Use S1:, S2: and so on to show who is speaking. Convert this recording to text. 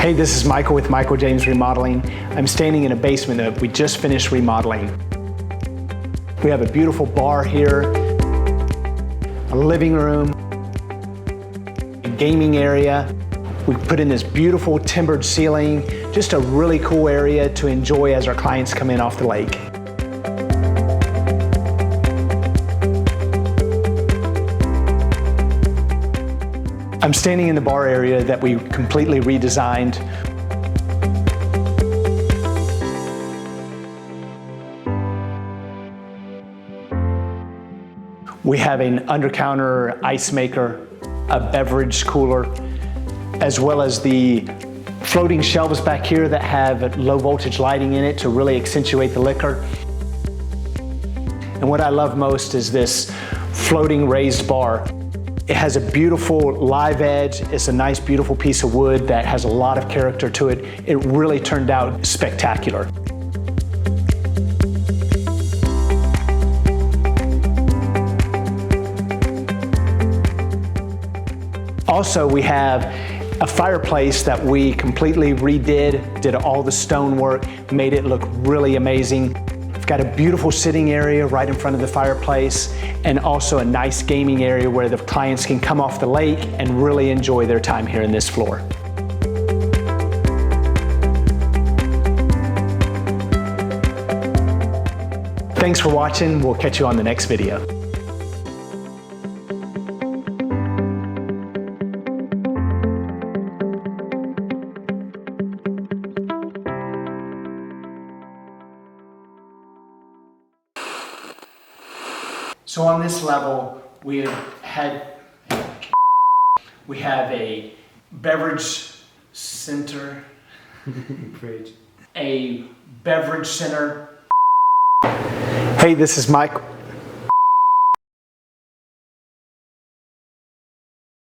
S1: Hey, this is Michael with Michael James Remodeling. I'm standing in a basement that we just finished remodeling. We have a beautiful bar here, a living room, a gaming area. We put in this beautiful timbered ceiling, just a really cool area to enjoy as our clients come in off the lake. I'm standing in the bar area that we completely redesigned. We have an under-counter ice maker, a beverage cooler, as well as the floating shelves back here that have low voltage lighting in it to really accentuate the liquor. And what I love most is this floating raised bar. It has a beautiful live edge. It's a nice, beautiful piece of wood that has a lot of character to it. It really turned out spectacular. Also, we have a fireplace that we completely redid, did all the stonework, made it look really amazing. We've got a beautiful sitting area right in front of the fireplace, and also a nice gaming area where the clients can come off the lake and really enjoy their time here in this floor. Thanks for watching. We'll catch you on the next video. So on this level, we have a beverage center, a beverage center. Hey, this is Mike.